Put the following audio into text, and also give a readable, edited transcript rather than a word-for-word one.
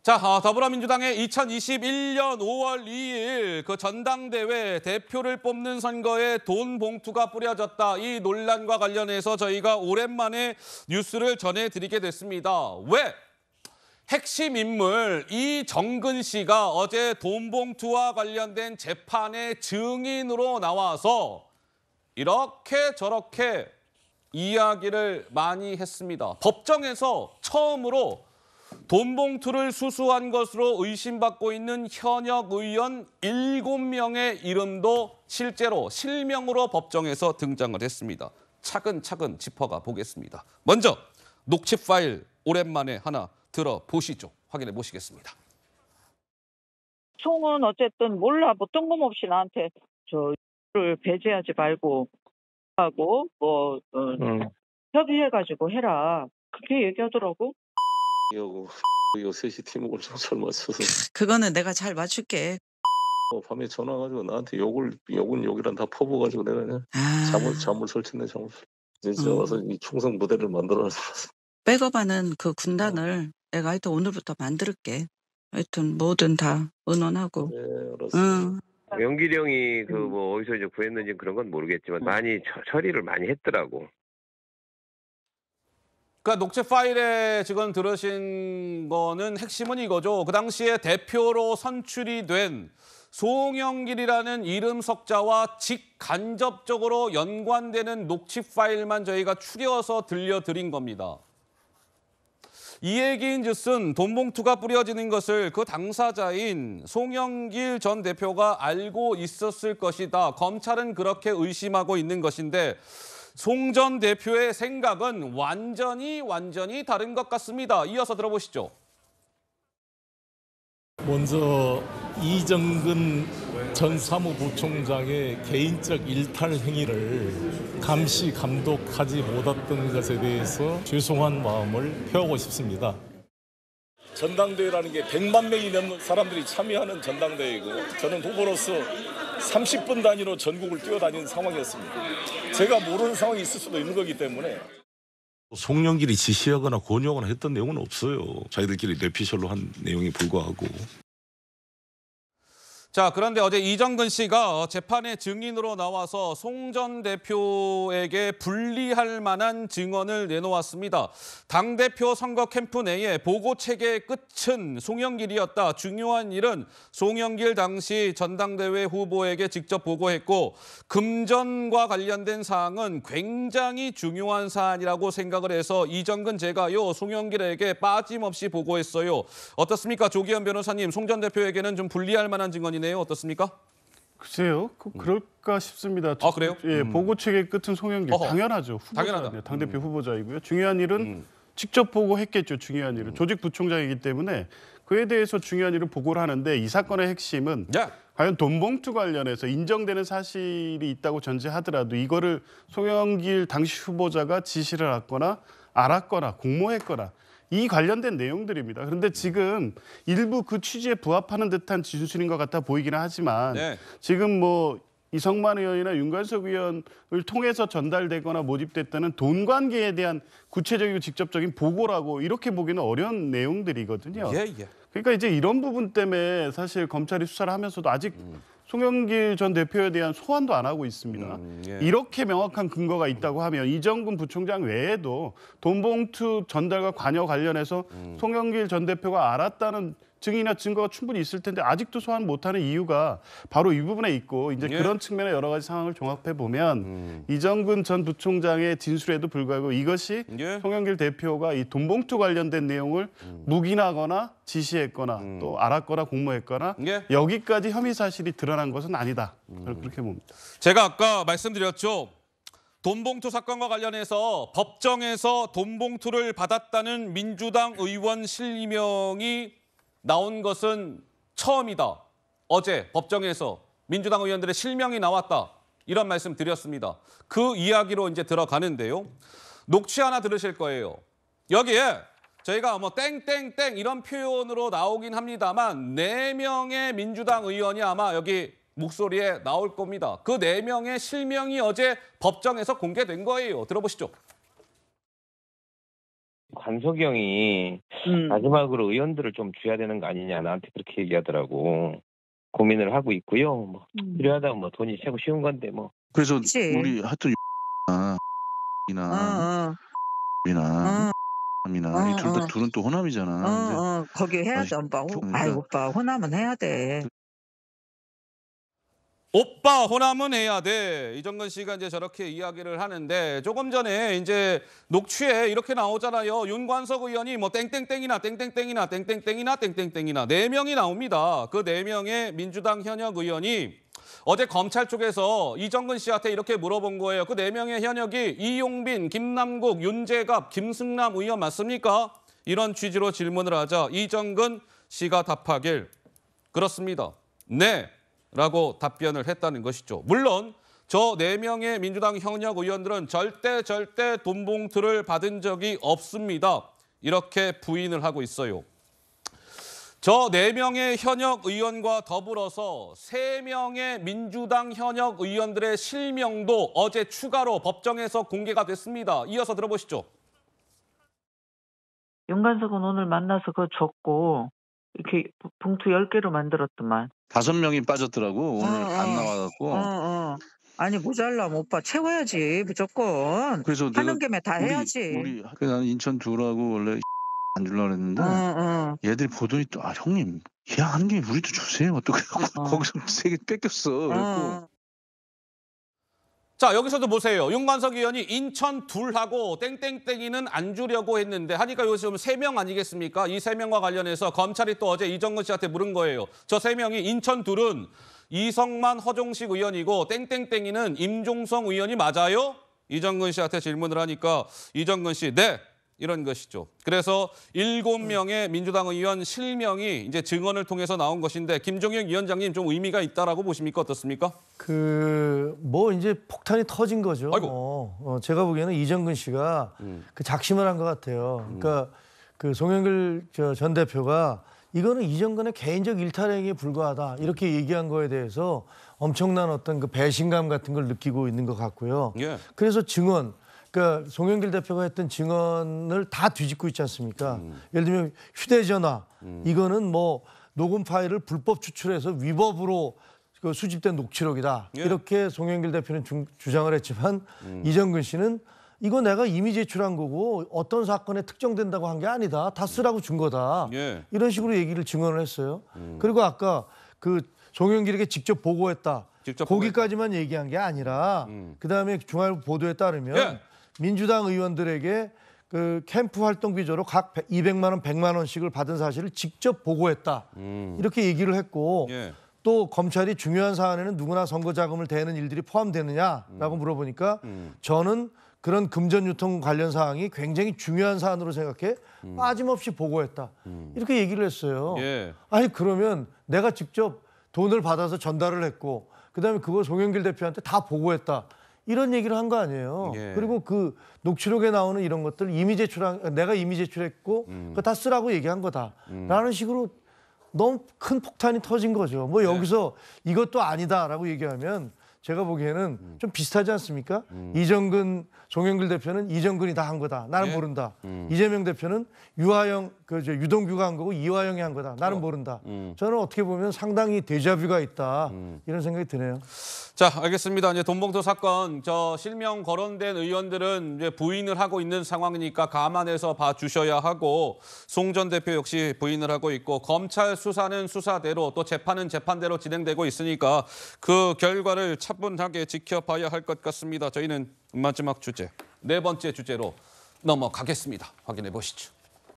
자, 더불어민주당의 2021년 5월 2일 그 전당대회 대표를 뽑는 선거에 돈 봉투가 뿌려졌다. 이 논란과 관련해서 저희가 오랜만에 뉴스를 전해드리게 됐습니다. 왜? 핵심 인물 이정근 씨가 어제 돈 봉투와 관련된 재판의 증인으로 나와서 이렇게 저렇게 이야기를 많이 했습니다. 법정에서 처음으로 돈 봉투를 수수한 것으로 의심받고 있는 현역 의원 7명의 이름도 실제로 실명으로 법정에서 등장을 했습니다. 차근차근 짚어가 보겠습니다. 먼저 녹취 파일 오랜만에 하나 들어보시죠. 확인해 보시겠습니다. 총은 어쨌든 몰라 뭐 뜬금없이 나한테 저를 배제하지 말고 하고 협의해가지고 해라 그렇게 얘기하더라고. 이거 셋이 팀워크를 좀 잘 맞춰서 그거는 내가 잘 맞출게. 밤에 전화 가지고 나한테 욕은 욕이란 다 퍼부어가지고 내가 그냥 잠을 설쳤네. 진짜 와서 이 충성 부대를 만들어놨어. 백업하는 그 군단을 내가 하여튼 오늘부터 만들게. 하여튼 뭐든 다 의논하고. 네, 알았어. 영길이 형이 그 뭐 어디서 이제 구했는지 그런 건 모르겠지만 많이 처리를 많이 했더라고. 그러니까 녹취 파일에 지금 들으신 거는 핵심은 이거죠. 그 당시에 대표로 선출이 된 송영길이라는 이름 석자와 직간접적으로 연관되는 녹취 파일만 저희가 추려서 들려드린 겁니다. 이 얘기인즉슨 돈 봉투가 뿌려지는 것을 그 당사자인 송영길 전 대표가 알고 있었을 것이다. 검찰은 그렇게 의심하고 있는 것인데 송 전 대표의 생각은 완전히 다른 것 같습니다. 이어서 들어보시죠. 먼저 이정근 전 사무부총장의 개인적 일탈 행위를 감시 감독하지 못했던 것에 대해서 죄송한 마음을 표하고 싶습니다. 전당대회라는 게 100만 명이 넘는 사람들이 참여하는 전당대회이고 저는 후보로서 30분 단위로 전국을 뛰어다니는 상황이었습니다. 제가 모르는 상황이 있을 수도 있는 거기 때문에. 송영길이 지시하거나 권유하거나 했던 내용은 없어요. 자기들끼리 뇌피셜로 한 내용에 불과하고. 자, 그런데 어제 이정근 씨가 재판의 증인으로 나와서 송 전 대표에게 불리할 만한 증언을 내놓았습니다. 당대표 선거 캠프 내에 보고 체계의 끝은 송영길이었다. 중요한 일은 송영길 당시 전당대회 후보에게 직접 보고했고 금전과 관련된 사항은 굉장히 중요한 사안이라고 생각을 해서 이정근 제가요 송영길에게 빠짐없이 보고했어요. 어떻습니까? 조기현 변호사님, 송 전 대표에게는 좀 불리할 만한 증언이네요. 어떻습니까? 글쎄요, 그럴까 싶습니다. 아, 그래요? 예, 보고 체계 끝은 송영길. 당연하죠. 당연하다. 당대표 후보자이고요. 중요한 일은 직접 보고했겠죠. 중요한 일은. 조직 부총장이기 때문에 그에 대해서 중요한 일을 보고를 하는데 이 사건의 핵심은 과연 돈 봉투 관련해서 인정되는 사실이 있다고 전제하더라도 이거를 송영길 당시 후보자가 지시를 했거나 알았거나 공모했거나 이 관련된 내용들입니다. 그런데 지금 일부 그 취지에 부합하는 듯한 진술인 것 같아 보이기는 하지만 지금 뭐 이성만 의원이나 윤관석 의원을 통해서 전달되거나 모집됐다는 돈 관계에 대한 구체적이고 직접적인 보고라고 이렇게 보기는 어려운 내용들이거든요. 그러니까 이제 이런 부분 때문에 사실 검찰이 수사를 하면서도 아직 송영길 전 대표에 대한 소환도 안 하고 있습니다. 이렇게 명확한 근거가 있다고 하면 이정근 부총장 외에도 돈 봉투 전달과 관여 관련해서 송영길 전 대표가 알았다는 증인이나 증거가 충분히 있을 텐데 아직도 소환 못하는 이유가 바로 이 부분에 있고 이제 그런 측면의 여러 가지 상황을 종합해 보면 이정근 전 부총장의 진술에도 불구하고 이것이 송영길 대표가 이 돈 봉투 관련된 내용을 묵인하거나 지시했거나 또 알았거나 공모했거나 여기까지 혐의 사실이 드러난 것은 아니다. 그렇게 봅니다. 제가 아까 말씀드렸죠. 돈 봉투 사건과 관련해서 법정에서 돈 봉투를 받았다는 민주당 의원 실명이 나온 것은 처음이다. 어제 법정에서 민주당 의원들의 실명이 나왔다. 이런 말씀 드렸습니다. 그 이야기로 이제 들어가는데요. 녹취 하나 들으실 거예요. 여기에 저희가 뭐 땡땡땡 이런 표현으로 나오긴 합니다만 4명의 민주당 의원이 아마 여기 목소리에 나올 겁니다. 그 4명의 실명이 어제 법정에서 공개된 거예요. 들어보시죠. 관석이 형이 마지막으로 의원들을 좀 줘야 되는 거 아니냐 나한테 그렇게 얘기하더라고. 고민을 하고 있고요. 뭐 필요하다면 뭐 돈이 최고 쉬운 건데 뭐. 그래서 그치. 우리 하여튼 이나 이나 이나 이 둘은 또 호남이잖아. 거기 해야 돼, 오빠. 아이, 오빠, 호남은 해야 돼. 오빠 호남은 해야 돼. 이정근 씨가 이제 저렇게 이야기를 하는데 조금 전에 이제 녹취에 이렇게 나오잖아요. 윤관석 의원이 뭐 땡땡땡이나 땡땡땡이나 땡땡땡이나 땡땡땡이나 4명이 나옵니다. 그 4명의 민주당 현역 의원이 어제 검찰 쪽에서 이정근 씨한테 이렇게 물어본 거예요. 그 4명의 현역이 이용빈, 김남국, 윤재갑, 김승남 의원 맞습니까? 이런 취지로 질문을 하자 이정근 씨가 답하길 그렇습니다. 네. 라고 답변을 했다는 것이죠. 물론 저 4명의 민주당 현역 의원들은 절대 돈 봉투를 받은 적이 없습니다. 이렇게 부인을 하고 있어요. 저 4명의 현역 의원과 더불어서 3명의 민주당 현역 의원들의 실명도 어제 추가로 법정에서 공개가 됐습니다. 이어서 들어보시죠. 윤관석은 오늘 만나서 그거 줬고 이렇게 봉투 10개로 만들었더만. 5명이 빠졌더라고. 오늘 안 나와갖고. 아니, 모자라면 오빠 채워야지, 무조건. 그래서 하는 김에 다 해야지. 그래서 나는 인천 두라고 원래 안 주려고 했는데 얘들이 보더니 또 형님 예약하는 김에 우리도 주세요. 또 그래갖고 거기서 3개 뺏겼어. 그래갖고. 자, 여기서도 보세요. 윤관석 의원이 인천 둘하고 땡땡땡이는 안 주려고 했는데 하니까 요즘 3명 아니겠습니까? 이 3명과 관련해서 검찰이 또 어제 이정근 씨한테 물은 거예요. 저 3명이 인천 둘은 이성만, 허종식 의원이고 땡땡땡이는 임종성 의원이 맞아요? 이정근 씨한테 질문을 하니까 이정근 씨, 네. 이런 것이죠. 그래서 7명의 민주당 의원 실명이 이제 증언을 통해서 나온 것인데 김종혁 위원장님 좀 의미가 있다라고 보십니까? 어떻습니까? 뭐 이제 폭탄이 터진 거죠. 제가 보기에는 이정근 씨가 그 작심을 한 것 같아요. 그러니까 그 송영길 전 대표가 이거는 이정근의 개인적 일탈행위에 불과하다 이렇게 얘기한 거에 대해서 엄청난 어떤 그 배신감 같은 걸 느끼고 있는 것 같고요. 예. 그래서 증언. 그러니까 송영길 대표가 했던 증언을 다 뒤집고 있지 않습니까? 예를 들면 휴대전화 이거는 뭐 녹음 파일을 불법 추출해서 위법으로 그 수집된 녹취록이다. 예. 이렇게 송영길 대표는 주장을 했지만 이정근 씨는 이거 내가 이미 제출한 거고 어떤 사건에 특정된다고 한 게 아니다. 다 쓰라고 준 거다. 예. 이런 식으로 얘기를 증언을 했어요. 그리고 아까 그 송영길에게 직접 보고했다. 거기까지만 얘기한 게 아니라 그다음에 중앙일보 보도에 따르면 예. 민주당 의원들에게 그 캠프 활동 비조로 각 200만 원, 100만 원씩을 받은 사실을 직접 보고했다. 이렇게 얘기를 했고 예. 또 검찰이 중요한 사안에는 누구나 선거 자금을 대는 일들이 포함되느냐라고 물어보니까 저는 그런 금전 유통 관련 사항이 굉장히 중요한 사안으로 생각해 빠짐없이 보고했다. 이렇게 얘기를 했어요. 예. 아니 그러면 내가 직접 돈을 받아서 전달을 했고 그다음에 그걸 송영길 대표한테 다 보고했다. 이런 얘기를 한 거 아니에요. 예. 그리고 그 녹취록에 나오는 이런 것들 내가 이미 제출했고 그거 다 쓰라고 얘기한 거다라는 식으로 너무 큰 폭탄이 터진 거죠. 뭐 여기서 이것도 아니다라고 얘기하면 제가 보기에는 좀 비슷하지 않습니까? 이정근, 송영길 대표는 이정근이 다 한 거다. 나는 예. 모른다. 이재명 대표는 유동규가 한 거고 이화영이 한 거다. 나는 모른다. 저는 어떻게 보면 상당히 데자뷰가 있다. 이런 생각이 드네요. 자, 알겠습니다. 이제 돈봉투 사건 저 실명 거론된 의원들은 이제 부인을 하고 있는 상황이니까 감안해서 봐주셔야 하고 송 전 대표 역시 부인을 하고 있고 검찰 수사는 수사대로 또 재판은 재판대로 진행되고 있으니까 그 결과를 차분하게 지켜봐야 할 것 같습니다. 저희는 마지막 주제, 4번째 주제로 넘어가겠습니다. 확인해 보시죠.